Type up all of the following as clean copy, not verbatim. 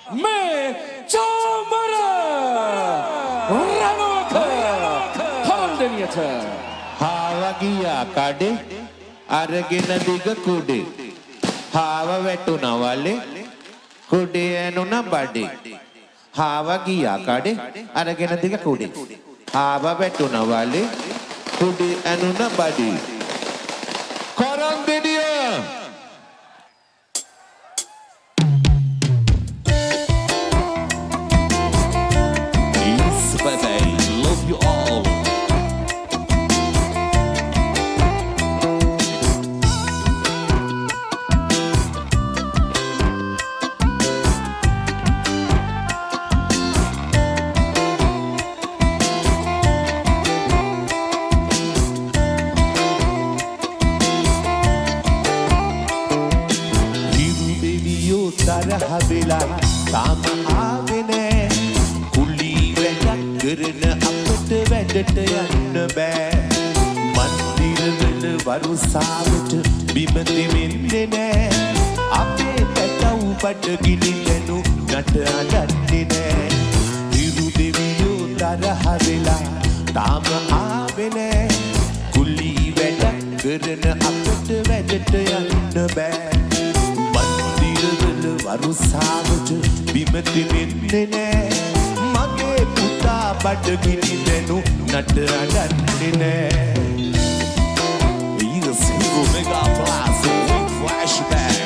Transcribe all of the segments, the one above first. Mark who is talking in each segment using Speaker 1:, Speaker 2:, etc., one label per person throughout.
Speaker 1: මේ චාමර රණවක හවන්දනියට
Speaker 2: හාවගියා කඩේ අරගෙන දිග කුඩේ හාව වැටුණවලේ කුඩේ ඇනුණ බඩේ හාවගියා කඩේ අරගෙන දිග කුඩේ හාව වැටුණවලේ කුඩේ ඇනුණ බඩේ කරන්දෙනිය තාම ආවේ නෑ කුලී වැඩක් කරන අපට වැඩට යන්න බෑ මන්දිරවල වරුසාවට බිම දෙවෙන්නේ නෑ අපේ පැටව් බඩ ගිනිදෙනු නට අඩන්නේ නෑ හිරු දෙවියෝ තරහ වෙලා තාම ආවේ නෑ කුලී වැඩක් කරන අපට වැඩට යන්න බෑ වරුසාවට බිම දෙවෙන්නේ නෑ මගේ පුතා බඩගිනි දෙනු නට අඩන්නේ නෑ Either single mega blast or flashback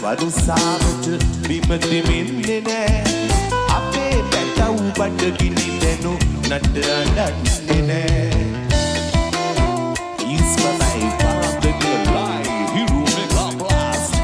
Speaker 2: වරුසාවට බිම දෙවෙන්නේ නෑ අපේ පැටව් බඩගිනි දෙනු නට අඩන්නේ නෑ Ismail Parabdegulai Hero Mega Blast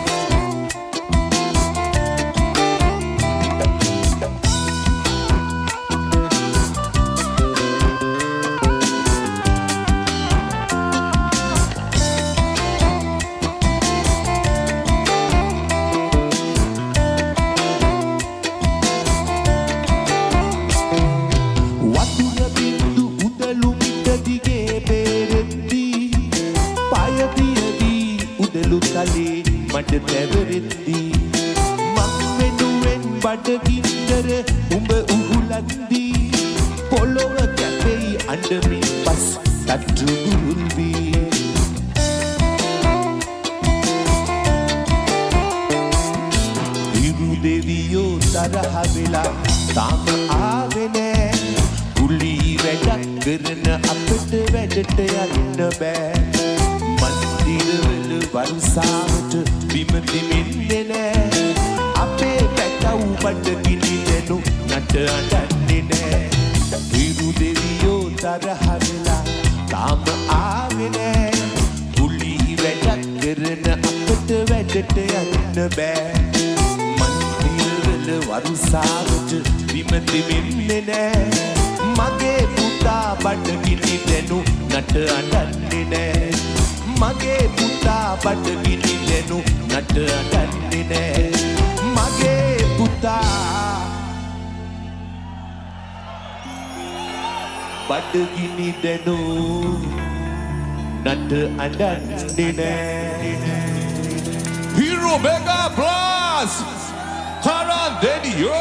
Speaker 2: මඩ තැවරෙද්දී මං වෙනුවෙන් බඩගින්නර උඹ උහුලද්දී පොළොව කැපෙයි අඬමින් පස් තට්ටු ගුරුල් වී හිරු දෙවියෝ තරහ වෙලා තාම ආවේ නෑ කුලී වැඩක් කරන අපට වැඩට යන්න බෑ මන්දිරවල වරුසාවට බිම දෙවෙන්නේ නෑ අපේ පැටව් බඩගිනි දෙනු නට අඩන්නේ නෑ හිරු දෙවියෝ තරහ වෙලා තාම ආවේ නෑ කුලී වැඩක් කරන අපට වැඩට යන්න බෑ මන්දිරවල වරුසාවට බිම දෙවෙන්නේ නෑ මගේ පුතා බඩගිනි දෙනු නට අඩන්නේ නෑ මගේ පුතා බඩගිනි දෙනු නට අඩන්නේ නෑ මගේ පුතා බඩගිනි දෙනු නට අඩන්නේ නෑ
Speaker 1: Hero Mega Blast Karandeniyo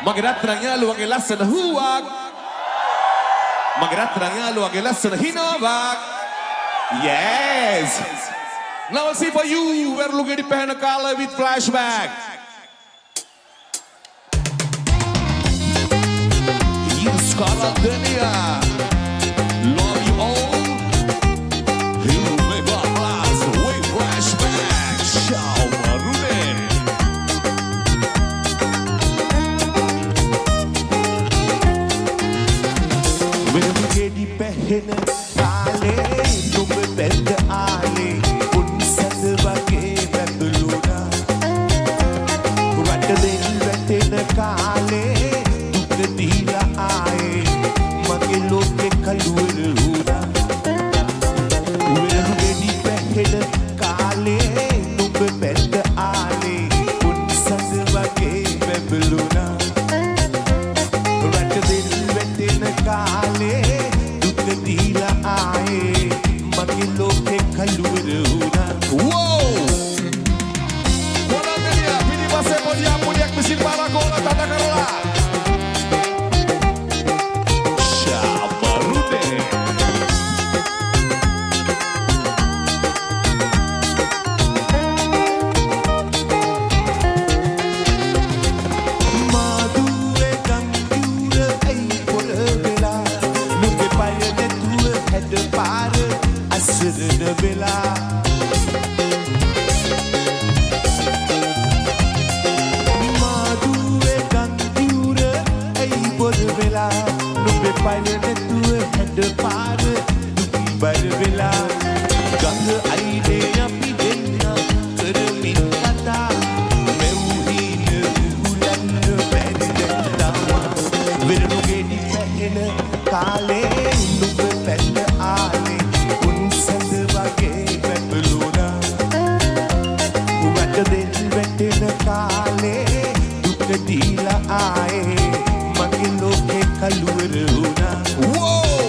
Speaker 1: මගේ රත්තරන් යාළුවගේ ලස්සන හුවක් මගේ රත්තරන් යාළුවගේ ලස්සන හිනාවක් Yes! Now let's see for you, Verlugedi Pehenakala with flashback. Karandania. Love you all. Hero Mega Blast. We flashback. Ciao Marune.
Speaker 2: වෙනගෙඩි පැහෙන කාලේ නුඹ බැඳ ආලේ උන්සඳ වගේ වැඳලුණා රට දෙල් වැටෙන කාලේ දුක දීලා ආයේ මගේ ලෝකේ කළුවර වුණා වෙනගෙඩි පැහෙන කාලේ නුඹ බැඳ ආලේ උන්සඳ වගේ වැඳලුණා රට දෙල් වැටෙන කාලේ දුක දීලා ආයේ මගේ ලෝකේ කළුවර වුණා
Speaker 1: Wow! Karandania. Pini base podia pudiak misil para gola tata karola. Ciao Marune.
Speaker 2: මාදුවේ ගංගුර ඇයි පොර වෙලා නුඹේ පය නැතුව හැඩ පාර අසරණ වෙලා මාදුවේ ගංගුර ඇයි පොර වෙලා නුඹේ පය නැතුව හැඩ පාර දුකී බර වෙලා ගඟ අයිනේ අපි දෙන්න කරමින් කතා මෙව්හීන රුහුලන්න බැරි දැක්ටම වෙනගෙඩි පැහෙන කාලේ නුඹ පැන්න ආලේ උන්සඳ වගේ වැපලුණා රට දෙල් වැටෙන කාලේ දුක දීලා ආයේ මගේ ලෝකේ කළුවර වුණා
Speaker 1: Wow!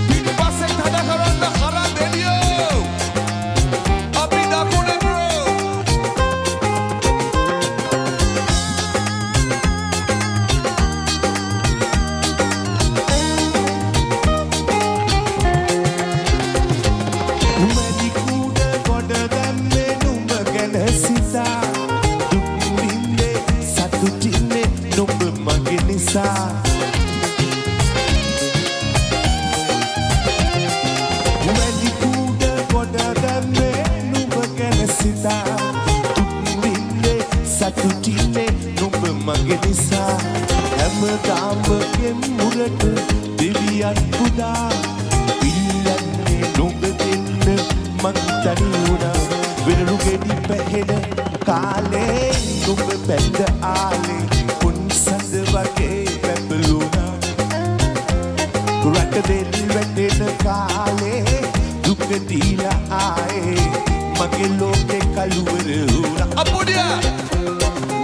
Speaker 1: Pini base tata karola Karandania. Abida kune bro.
Speaker 2: මැදි කුඩ ගොඩ දැම්මේ නුඹ ගැන සිතා දුක් විඳේ සතුටින්නේ නුඹ මගේ නිසා මැදි කුඩ ගොඩ දැම්මේ නුඹ ගැන සිතා දුක් විඳේ සතුටින්නේ නුඹ මගේ නිසා හැමදාම ගෙම්මුරට දෙවියන් පුදා ඉල්ලන්නේ නුඹ දෙන්න මං තනි වුණා වෙනගෙඩි පැහෙන කාලේ නුඹ බැඳ ආලේ උන්සඳ වගේ වැපලුණා රට දෙල් වැටෙන කාලේ දුක දීලා ආයේ මගේ ලෝකේ කළුවර වුණා
Speaker 1: Apudia.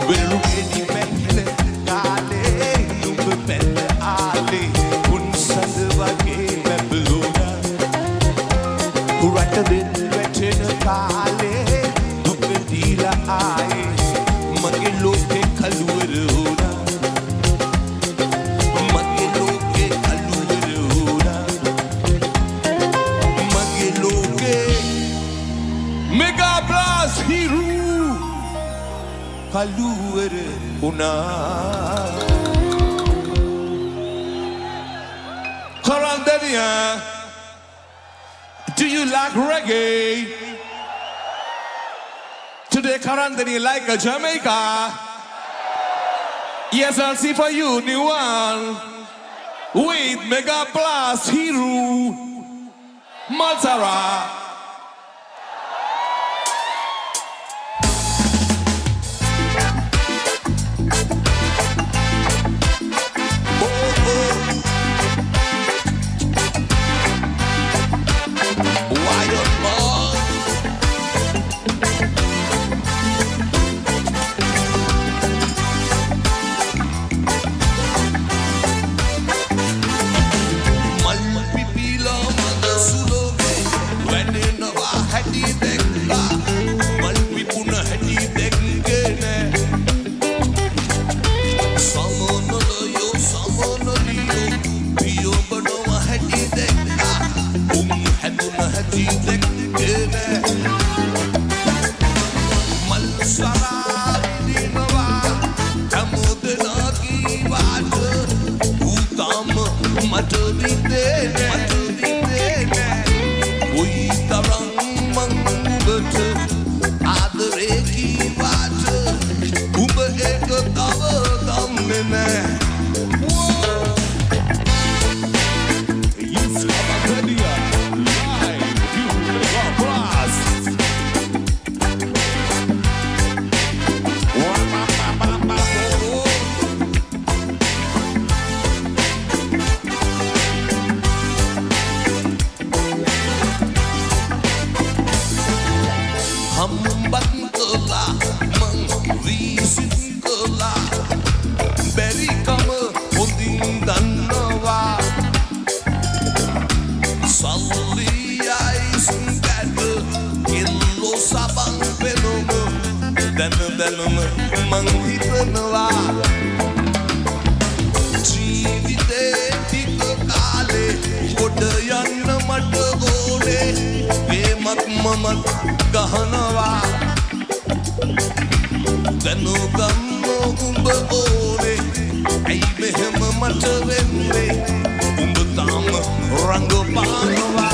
Speaker 2: වෙනගෙඩි පැහෙන කාලේ නුඹ බැඳ ආලේ උන්සඳ වගේ වැපලුණා රට දෙල් වැටෙන කාලේ දුක දීලා ආයේ මගේ ලෝකේ කළුවර වුණා මගේ ලෝකේ කළුවර වුණා මගේ ලෝකේ
Speaker 1: Mega Blast Hero.
Speaker 2: කළුවර වුණා
Speaker 1: Karandania. Do you like reggae? Today Karandania like a Jamaica. Yes, I'll see for you new one with Mega Blast Hero Maltara. Wild boy. Mal pipila manda suloge, when මට විදේ නෑ කොයි තරම් මං උඹට ආදරේ කීවාට උඹ ඒක තව දන්නේ නෑ දැනුම මං හිතනවා ජීවිතේ ටික කාලේ ගොඩ යන්න මට ඕනේ ගේමක් මමත් ගහනවා දැනුගම්ම උඹ ඕනේ ඇයි මෙහෙම මට වෙන්නේ උඹ තාම රංගපානවා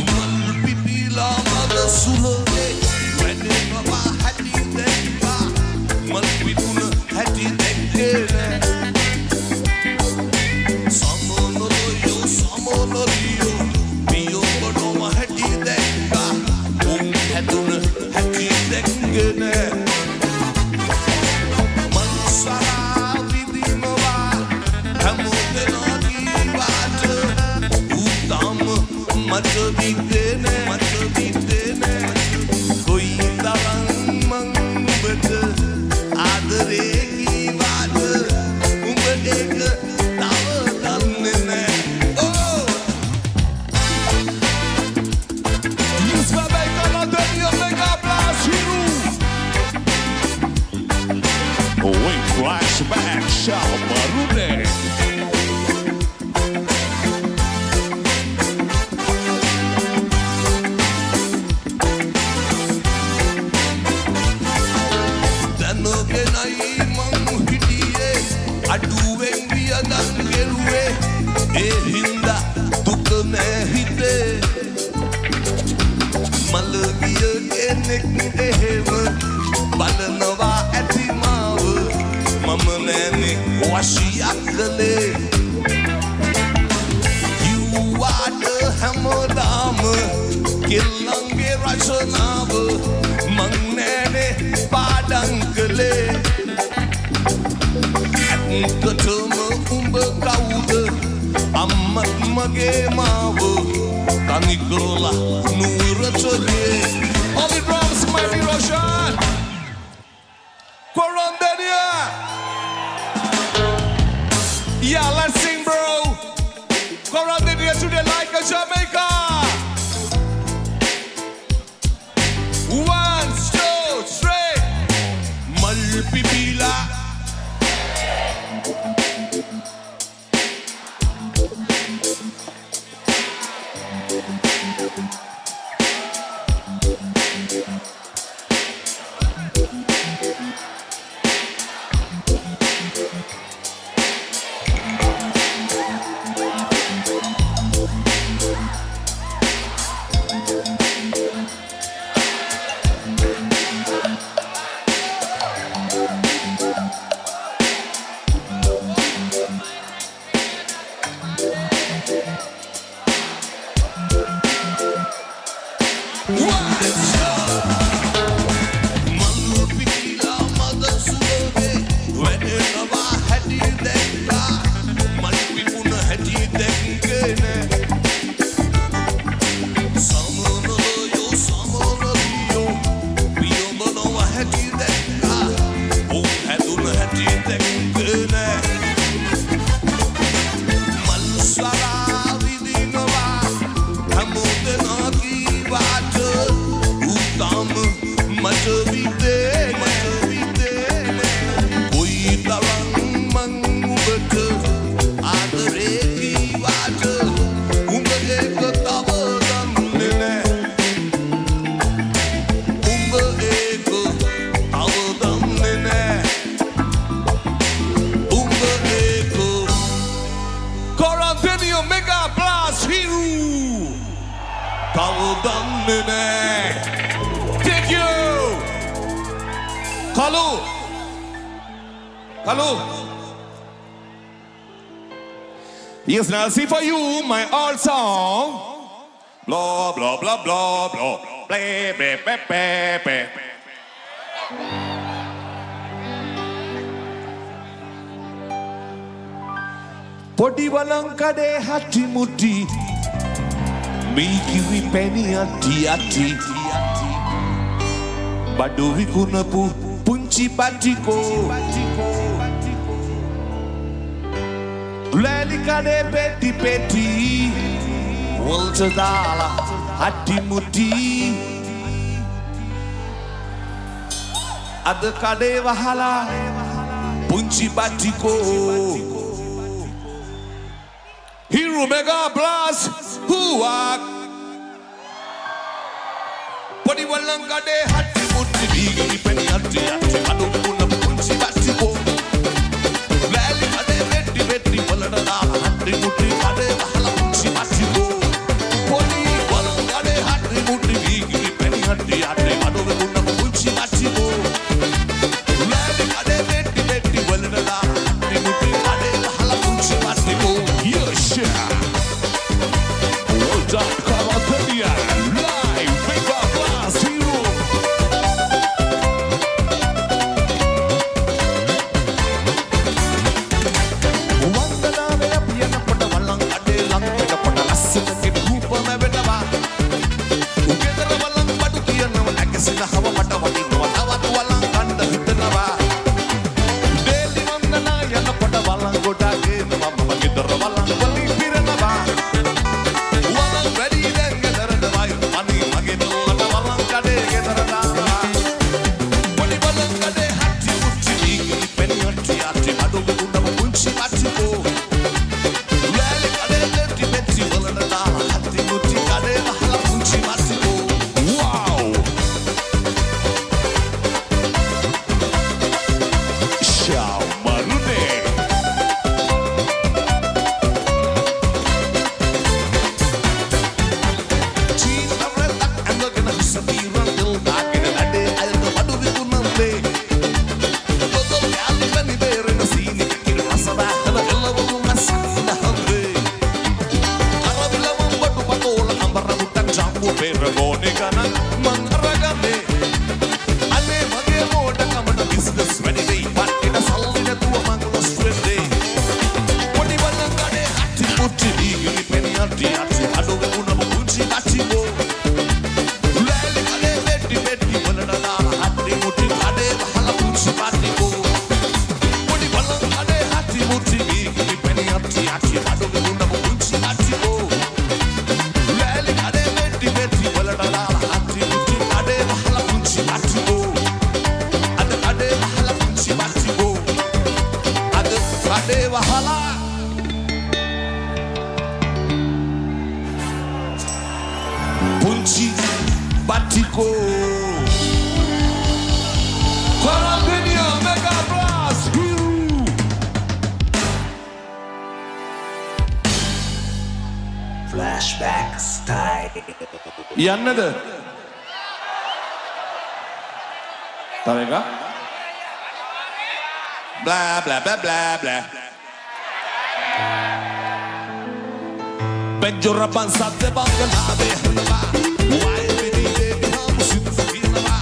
Speaker 1: මල් පිපිලා මද සුලේ Kalu. Yes, now see for you my old song. Blah blah blah blah blah. Play play play play play.
Speaker 2: පොඩි වලංකඩේ හටි මුටි මී කිවි පැණි අටි අටි බඩු විකුණපු පුංචි පටිකෝ ලෑලි කඩේ පෙටි පෙටි වලට දාලා හටි මුටි අද කඩේ වහලා පුංචි පටිකෝ
Speaker 1: Hero Mega Blast, who are
Speaker 2: Podi Walangade Hatti Mutti Digi Penny Hatti Hatti Adu Puna Punchi Batiko Valley Ade Vetti Vetti Walada Hatti Mutti Ade Hala Punchi Batiko Podi Walangade Hatti Mutti Digi Penny Hatti Hatti Adu Puna Punchi Batiko Valley Ade Vetti Vetti Walada Hatti Mutti Ade Hala Punchi Batiko
Speaker 1: Well done, Karateria, live, Mega Blast, Hero.
Speaker 2: Wandana Vela Piana Pata Valang Ade Lang Peta Pata Asina Kid Hoopa Maveta Together Valang Patu Kiana Akasina Hava Pata Vadino Tawatu Valang Kanda Hitanava Deli Wandana Yana Pata Valang Goda Game Mama Gidara Valang Vali Piranava Valang Ready Then Gather the Vine Money Magino Valang Kade Gather Podi Valang Kade Hatti Mutti Digi Penny Hatti Hatti Adu Puna Punchi Batiko Lali Kade Vetti Vetti Valada Hatti Mutti Kade Hala Punchi Batiko
Speaker 1: Wow! Ciao Marune!
Speaker 2: Cheese the red duck and the gonna be run till dark in the day I'll the Madu Vikunambe Toto Gali Penny Bear in the scene Kir Masada and the Yellow Masina Hungry Arabilla Mambatu Patola Ambara Mutan Jambu Peragone Gana Mangaragame Ane Mage Moda Kamada business ready day but in a salina to a Mangala straight day Podi Valangade Hatti Mutti Digi Penny Hatti Hatti Adu Vipuna Punchi Batiko Lali Kade Vetti Vetti Valada Hatti Mutti Kade Hala Punchi Batiko Podi Valangade Hatti Mutti Digi Penny Hatti Hatti Adu Vipuna Punchi Batiko Lali Kade Vetti Vetti Valada Hatti Mutti Kade Hala Punchi Batiko Ada Kade Hala Punchi Batiko Ada Kade Hala Punchi Batiko
Speaker 1: Karateria, Mega Blast, Hero.
Speaker 3: Flashback style.
Speaker 1: යන්නද? තව එකක්?
Speaker 2: Blah blah blah blah blah Bejora Bansate Bangalabe Hanava Why Bidi Baby Ham Sinava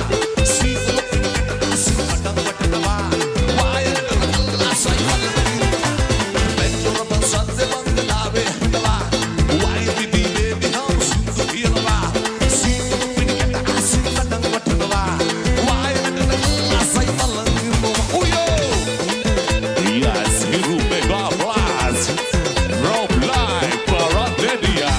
Speaker 2: See the Sinatang Watava Why Lasai Bejora Bansate Bangalabe Hanava Why Bidi Baby Ham Sinava See the Sinatang Watava Why Lasai Uyo
Speaker 1: Yes, Hero Mega Blast, Rob Live, Karateria.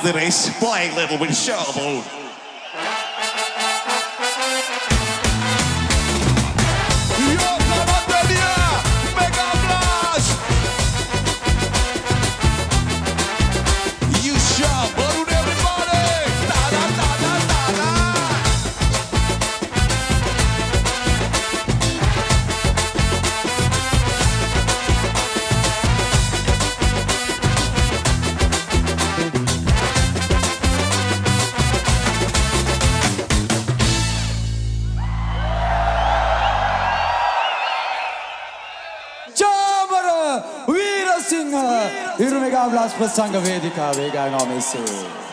Speaker 1: it is playing little with shovel.
Speaker 3: Irumega Blast Prasanga Vedikaවේ ගයනවා මෙසේ.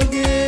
Speaker 4: Again.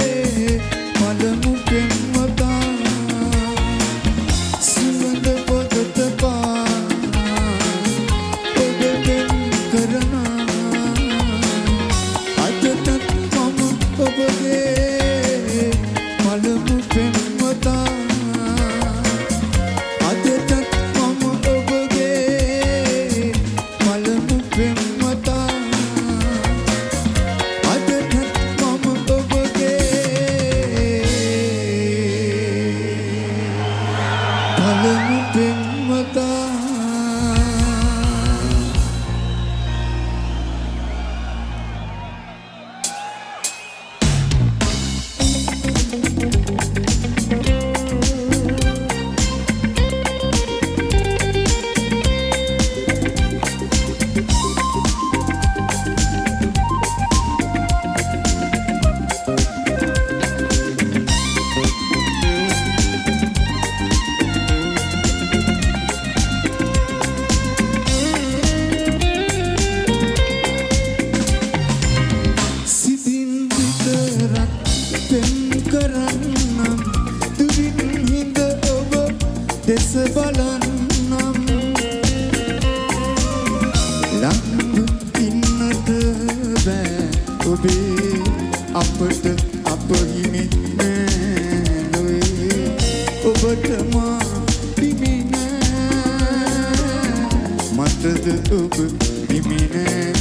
Speaker 4: මටද ඔබ හිමි නෑ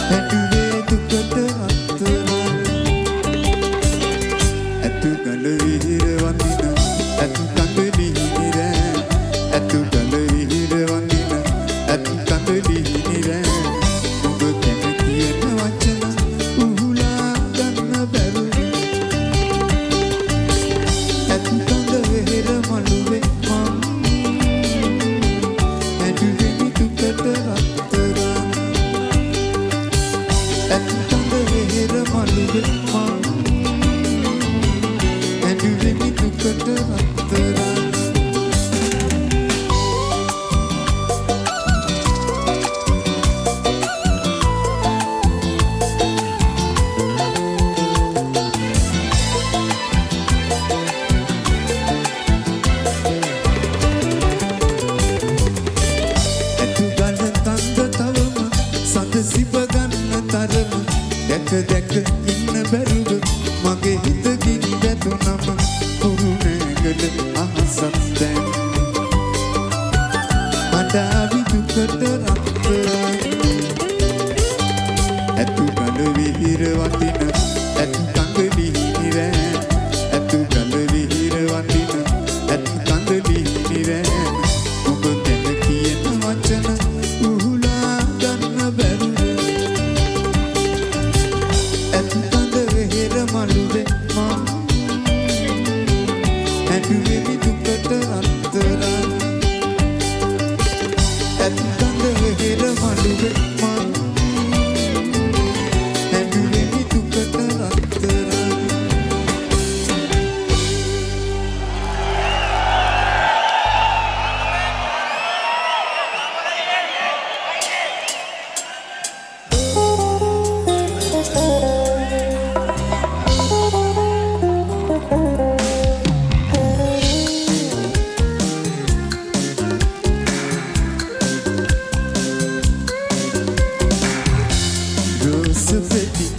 Speaker 5: Happy way to cut
Speaker 4: ඇත්තඳ වෙහෙර මළුවේ මා ඇඬුවෙමි දුකට රත්තරන් දැක ඉන්න බැරුව මගේ හිතකින් වැටුනම කුරුණෑගල අහසක් දැන් මඩාවි දුකට රත්තරන් ඇතු ගල විහිර වටින ඇතු කඳලි නිරෑන් ඇතු ගල විහිර වටින ඇතු කඳලි නිරෑන් ඔබ ගැන කියන වචන උහුලා ගන්න බැරුව මළුවේ මා ඇඬුවෙමි දුකට රත්තරන් ඇත්තඳ වෙහෙර මළුවේ මා ඇඬුවෙමි දුකට රත්තරන්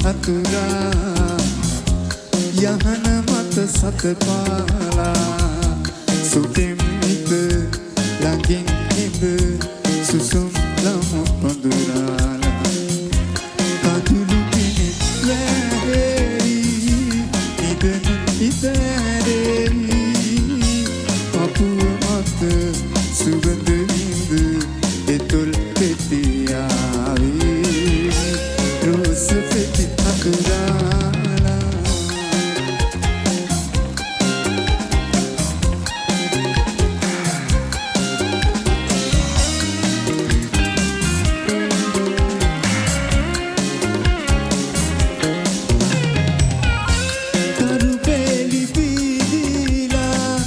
Speaker 4: අතුරා යහන මත සතපාලා සුතෙම්මිත ළඟින් ඉඳ සුසුම් ලම පඳුරාලා කඳුළු පිණිත් වැරේරි ඉදන ඉතරේරි පපුව මත සුගඳ විඳ එතුල් පෙතියාවි රෝස පෙති අතුරාලා තරුපෙලි පීදිලා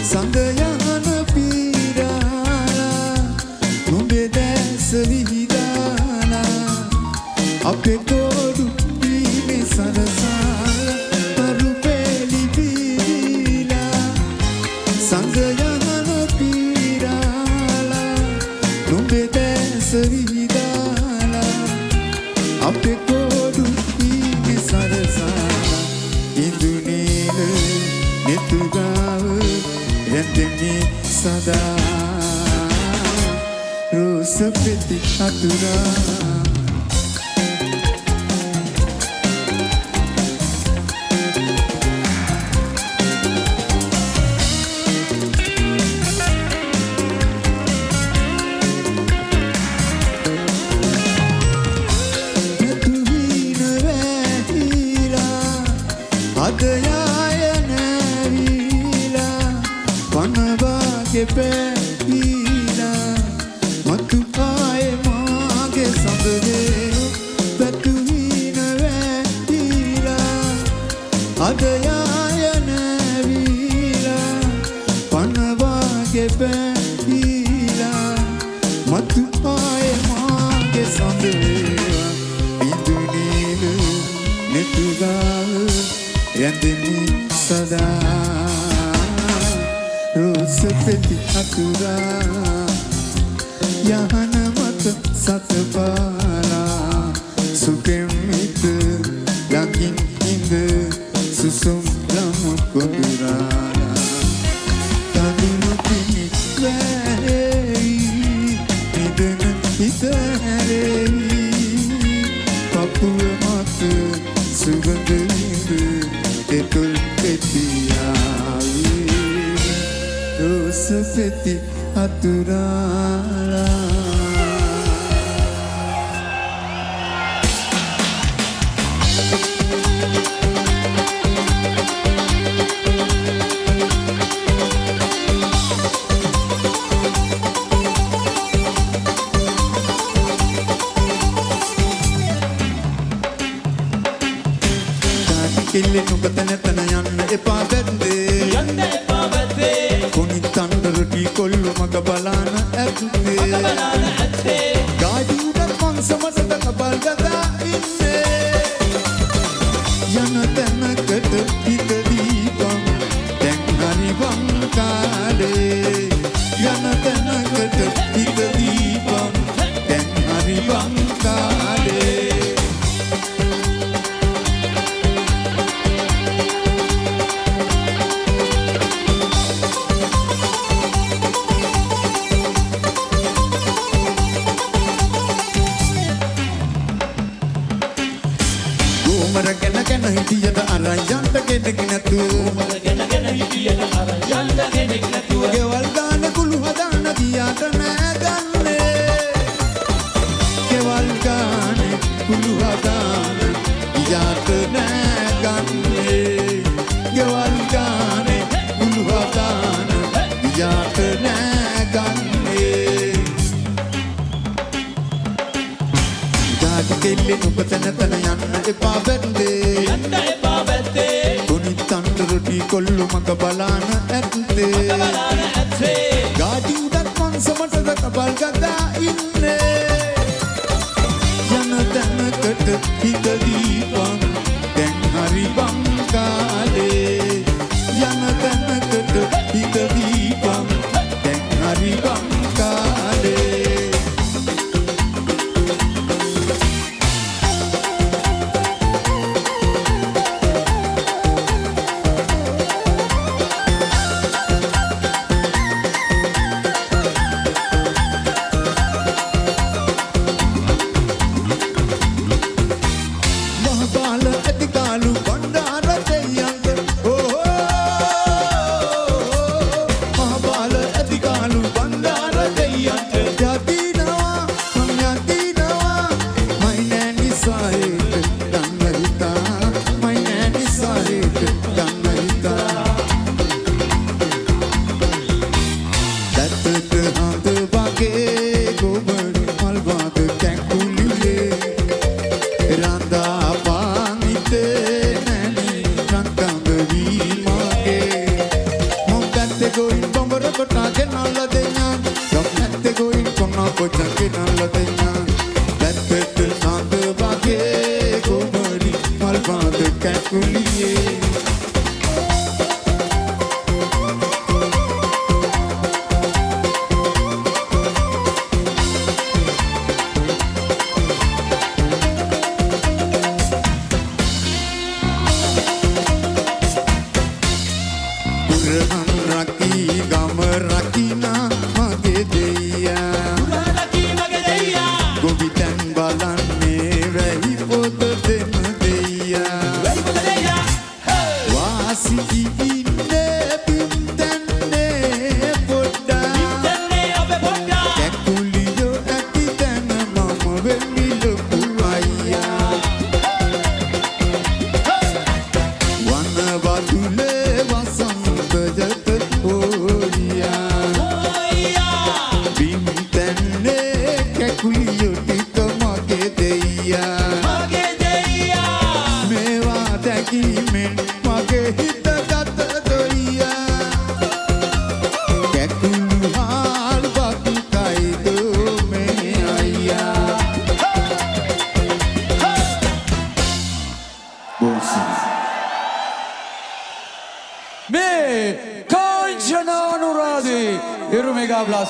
Speaker 4: සඳ යහන පීරාලා නුඹේ දැස විහිදාලා අපේ කොඩු පීනේ සරසාලා තරුපෙලි පීදිලා සඳ යහන පීරාලා නුඹේ දැස විහිදාලා අපේ කොඩු පීනේ සරසාලා ඉඳුනීල නෙතුගාව රැඳෙමි සදා රෝස පෙති අතුරා පෙපීලා මතු පායේ මාගේ සඳවේ පැතුවින වැටිලා අද යායන වීලා පනවාගේ පැපීලා මතු පායේ මාගේ සඳවේ ඉදුනීල නෙතුගාව යන්දෙමි සදා රෝස පෙති අතුරා යහන මත සතපාලා සුකෙම්මිත ළඟින් ඉඳ සුසුම් ලම පොදුරාලා කඳුළු පිණිත් වැරේයි නිදන හිතරේයි පපුව මත සුගඳ විඳ එතුල් පෙතියාවි රෝස පෙති අතුරාලා කිල්ලේ නුඹතන තන යන්න එපා වැද්දේ කොනි තණ්ඩරටි කොල්ලු මග බලන ඇත්තේ ගාඩි උඩ කොන්සමසට කබල් ගදා ඉන්නේ යන තැනකට හිත දීපන් දැන් හරි වං කාලේ යන තැනකට හිත දීපන් දැන් හරි වං කාලේ ගැන හිටියට අරන් යන්න කෙනෙක් නැතුව ගෙවල් ගාන කුළු හදාන්න ගියාට නෑ ගන්නේ ගෙවල් ගාන කුළු හදාන්න ගියාට නෑ ගන්නේ ගෙවල් ගාන කුළු හදාන්න ගියාට නෑ ගන්නේ ගාඩි කෙල්ලේ නුඹතන තන යන්න එපා වැද්දේ කොනි තණ්ඩරටි කොල්ලු මග බලන ඇත්තේ ගාඩි උඩත් කොන්සමටද කබල් ගදා ඉන්නේ යන තැනකට හිත දීපන් දැන් හරි වං කාලේ යන තැනකට හිත දීපන් දැන් හරි වං කාලේ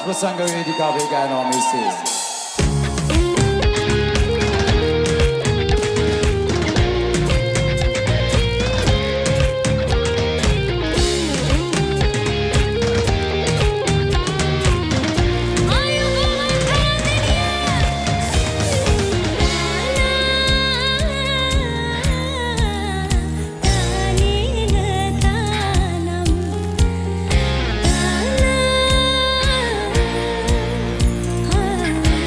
Speaker 3: ප්‍රසංග වේදිකාවේ ගායනවා මෙසේ
Speaker 5: I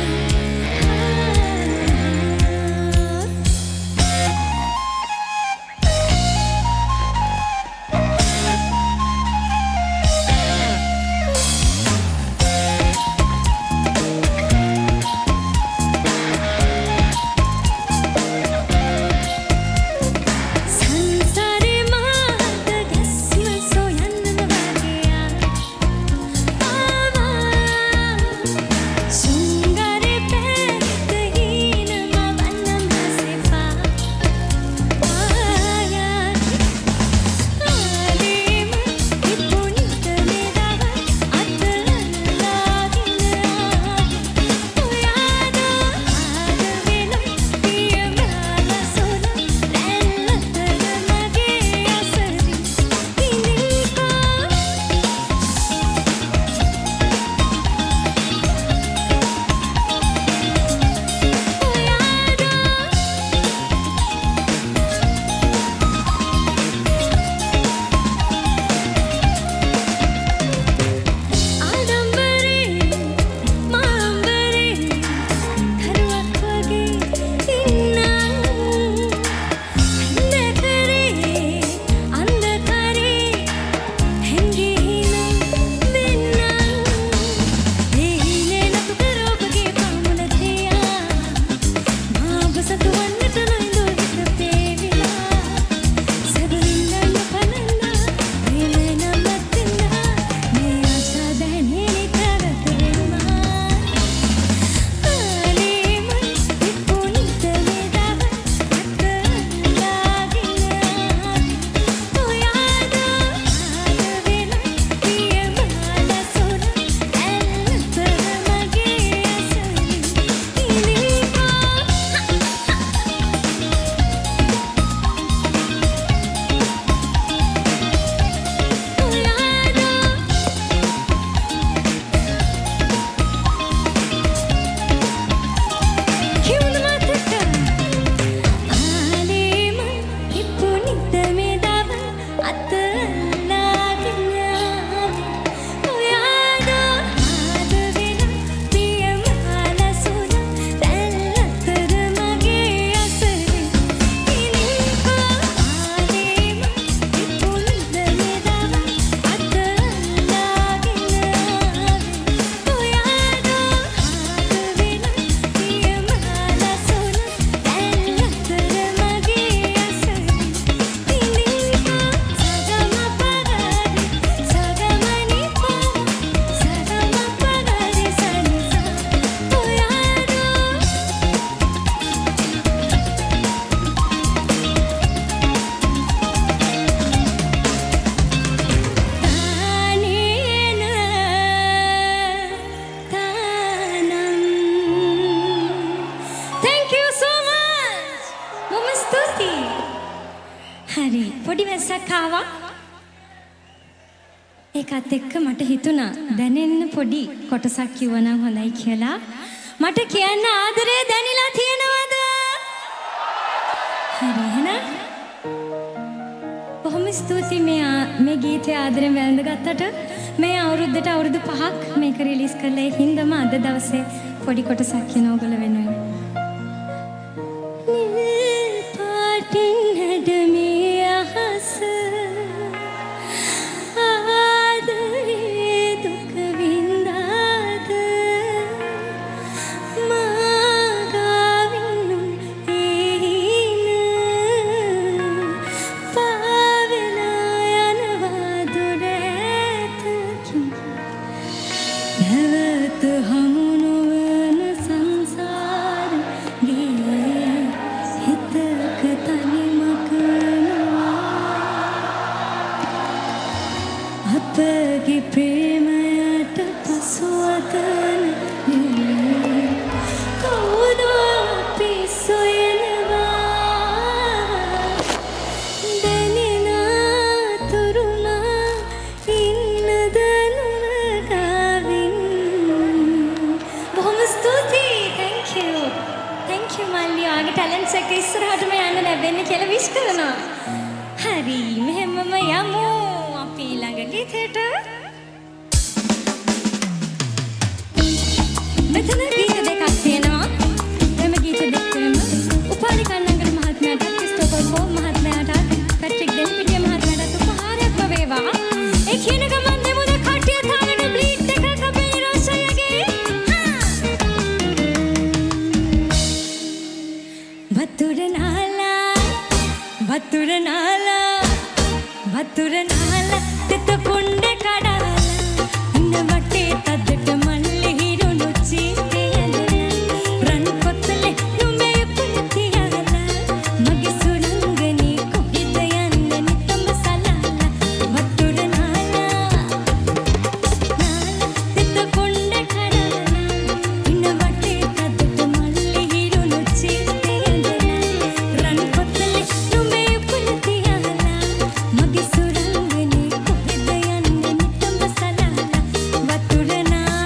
Speaker 5: ස්තුතියි. හරි පොඩි වැස්සක් ආවා. ඒකත් එක්ක මට හිතුණා දැනෙන්න පොඩි කොටසක් කිව්වනම් හොඳයි කියලා. මට කියන්න ආදරේ දැනිලා තියෙනවද? හරි එහෙනම් බොහොම ස්තුතියි මේ ගීතය ආදරෙන් වැළඳගත්තට. මේ අවුරුද්දට අවුරුදු 5ක් මේක රිලීස් කළේ. ඒ හින්දාම අද දවසේ පොඩි කොටසක් කියන ඕගොල්ලෝ වෙනුවෙන්. නිල් පාටින් හැඩමී අහස ආදරේ දුක වින්දාද මාගාවින් ඒහින පාවෙලා යනවා දුරැතකින් නැවත හමු නොවන සංසාර ගියේ හිතක තනිමකනවා අපගේ ප්‍රේමයට පසුවතන කවුද අපි සොයනවා දැනෙන තුරුණා ඉන්නද නුරගාවින්. බොහොම ස්තුතියි. thank you මල්ලි. ආගේ ටැලන්ට්ස් එක ඉස්සරහටම යන්න ලැබෙන්න කියලා විශ් කරනවා. හරි මෙහෙමම යමු අපි ඊළඟ ගීතයට. මෙතන ගීත දෙකක් තියෙනවා. එම ගීත දෙකම උපාලි කන්නංගල මහත්මයාට, ක්‍රිස්ටෝෆර් පෝ මහත්මයාට, පැට්‍රික් දෙන්පිටිය මහත්මයාට උපහාරයක්ම වේවා. ඒ කියන ගමන් දෙමුද කට්ටිය තාගෙන බ්ලීඩ් එකක් අපේ රෝෂයගේ. වතුර නාලා තෙත පොණ්ඩ කඩාලා ඉන්න වටේ තදට මල්ලේ හිරුණු චීතේ ඇඳලා රන් කොත්තලේ නුඹේ පුණතියාලා මගේ සුරංගනේ කොහෙද යන්නේ නිතම සලාලා. වතුර නාලා තෙත පොණ්ඩ කඩාලා ඉන්න වටේ තදට මල්ලේ හිරුණු චීතේ ඇඳලා රන් කොත්තලේ නුඹේ පුණතියාලා මගේ සුරංගනේ කොහෙද යන්නේ නිතම සලාලා. වතුර නාලා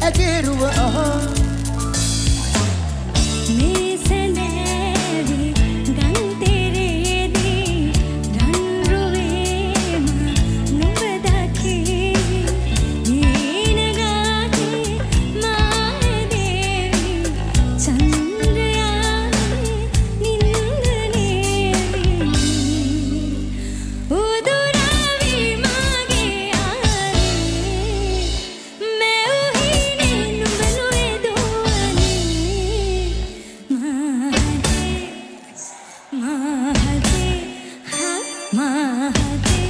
Speaker 6: ඇගේරුව අහා
Speaker 5: මේ සැනෑවි ගන්තෙරේදී රන්රුවේම නුඹ දකී ඊනගාතේ මාදේවි චන්ද්‍රයාමි නින්දනේවි උදුරාවි මාගේ ආරේ මැවුහිනේ නුඹ නොයදුවනේ මහදේ මහදේ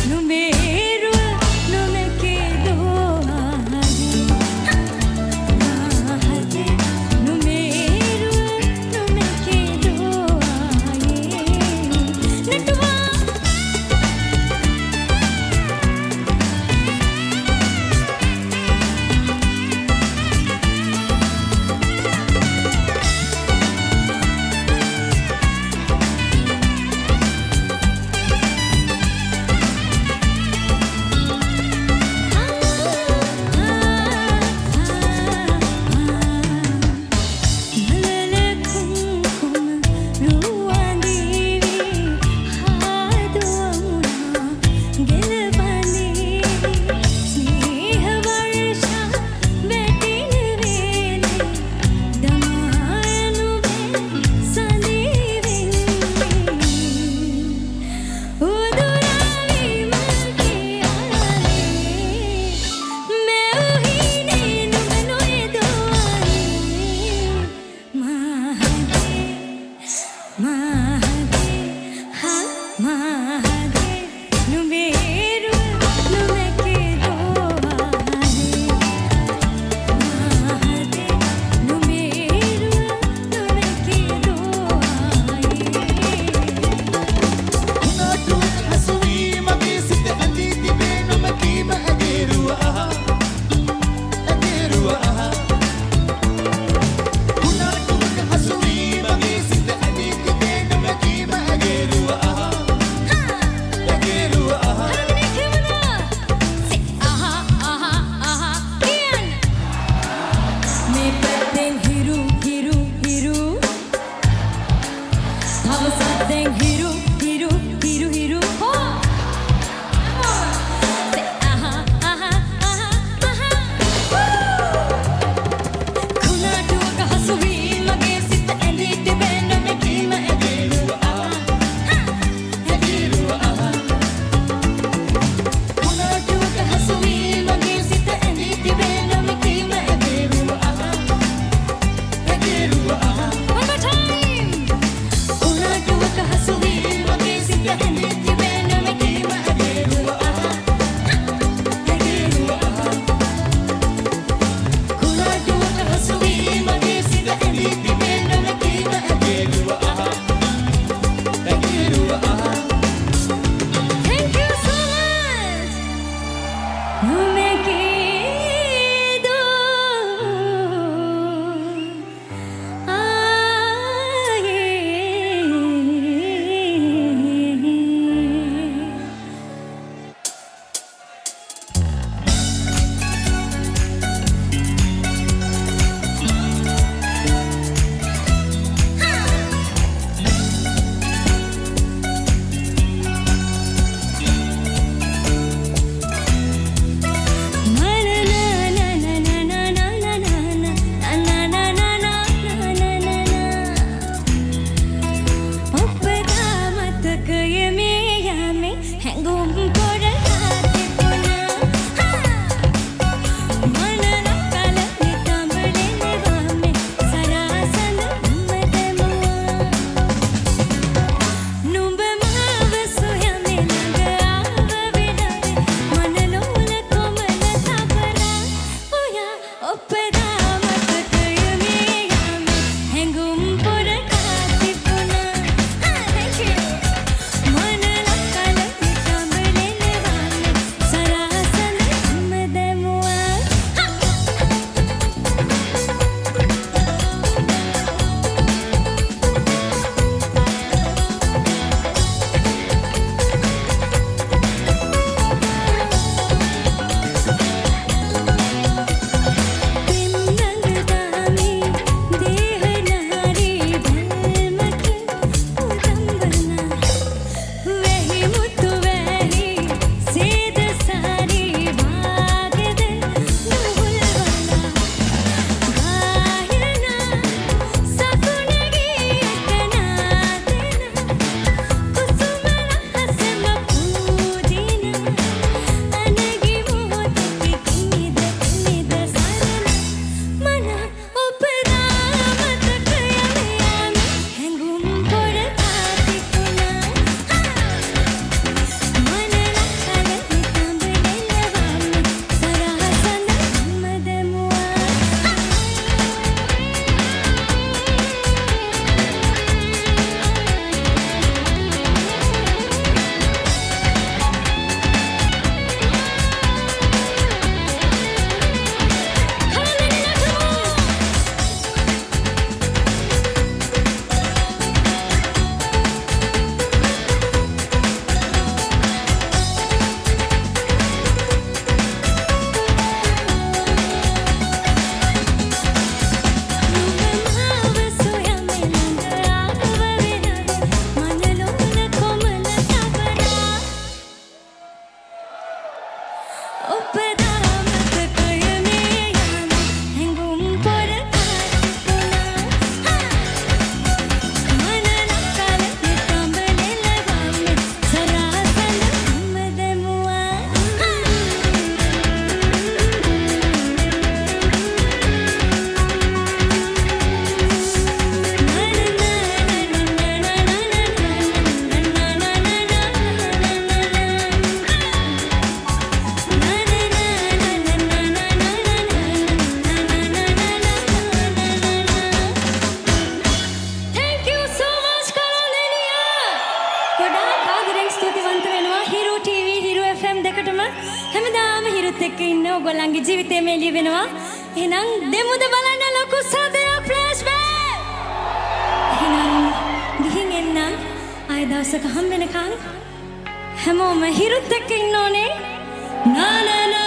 Speaker 5: නුඹේරුව නොමැකේ දෝහානේ මහදේ නුඹේරුව නොමැකේ දෝහානේ නටුවා ප්‍රේමය ලියවෙනවා. එහෙනම් දෙමුද බලන්න ලොකු සාදරයක් ෆ්ලෑෂ් බෑක්. එහෙනම් ගිහින් එන්න ආය දවසක හම් වෙනකන් හැමෝම හිරුත් එක්ක ඉන්න ඕනේ. නා නා නා